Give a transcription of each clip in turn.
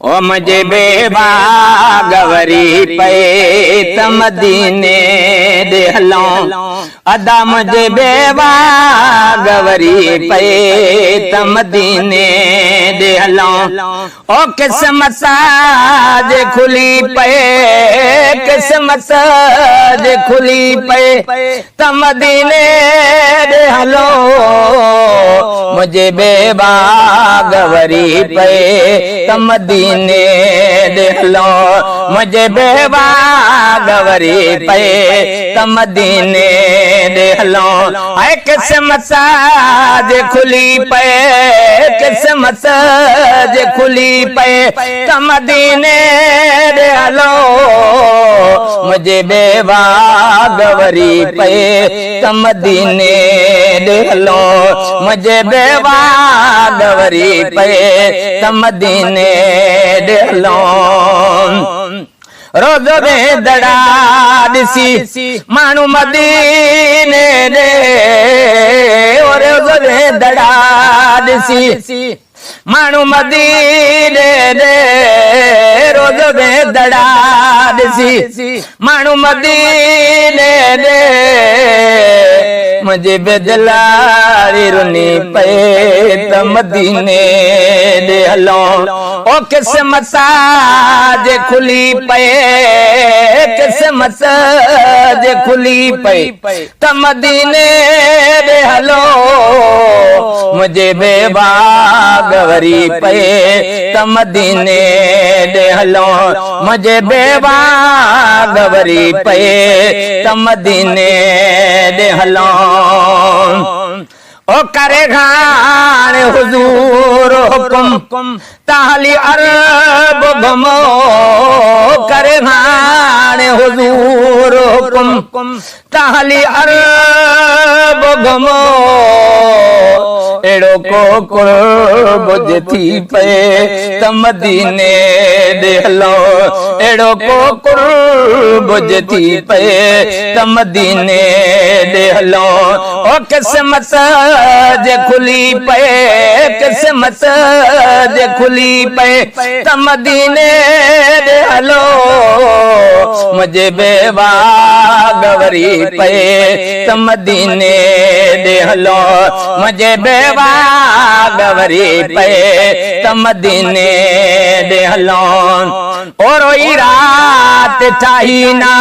ओ मुझे बेबागवरी पे तमदीने दे हलों अदा मुझे बेबागवरी पे तमदीने दे हलों ओ किस्मत साज खुली पे किस्मत साज खुली पे तमदीने दे हलों मुझे बेबागवरी पे तमदीने दे लो मुझे बेबागवरी पे तमदीने दे लो आए किस्मत साज खुली पे किस्मत साज खुली पे तमदीने दे लो मुझे बेबागवरी पे तमदीने दे लो मुझे बेबागवरी पे तमदीने दे लो रोज़ में दड़ा दिसी मानू मदीने दे रोज़ में दड़ा दिसी मानू मदीने दे रोज़ में दड़ा दिसी मानू मदीने दे मुझे बेदलारी रुनी पे तमदीने दे हलो ओ किस्मत साज खुली पे किस्मत साज खुली पे तमदीने दे हलो मुझे बेबागवरी पे तमदीने दे हलो मुझे बेबागवरी पे तमदीने दे हलो ओ करे घान हुजूर हुकुम ताली अरब घुमो करे घान हुजूर हुकुम ताली अरब घुमो एड़ो को कुर्ब थी पे तमदीने दे हलो एड़ो को कुर्ब थी पे तमदीने दे हलो ओ किस्मत साज खुली पे किस्मत साज खुली पे तमदीने दे हलो मुझे बेबागवरी पे तमदीने दे हलो मुझे बेबागवरी पे तमदीने दे हलो और ओई रात ठाहीना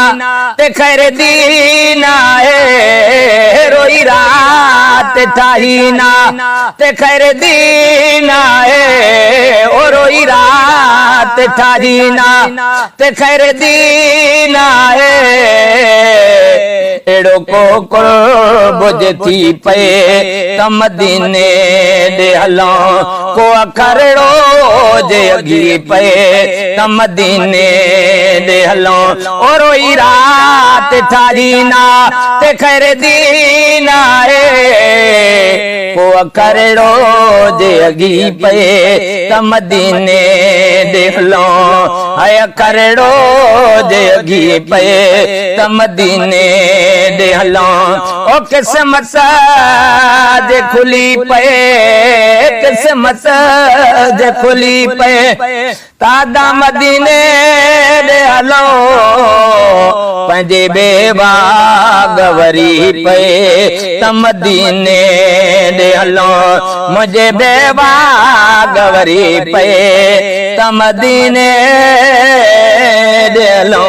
ते खैर दीना है रोई रात ठाहीना ते खैर दीना है और रोई रात ठाहीना ते खैर दीना है एड़ो को कुर्ब थी पे तमदीने दे हलो को अखरड़ो जे अगी पे तमदीने दे हलो और रोई रात ठाहीना ते खैर दीना है को अखरड़ो जे अगी पे तमदीने दे हलो है अखरड़ो जे अगी पे तमदीने दे हलो ओ किस्मत साज खुली पे किस्मत साज खुली पे तादा मदीने दे हलो पंजे बेबागवरी पे तमदीने दे हलो मुझे बेबागवरी पे तमदीने दे हलो।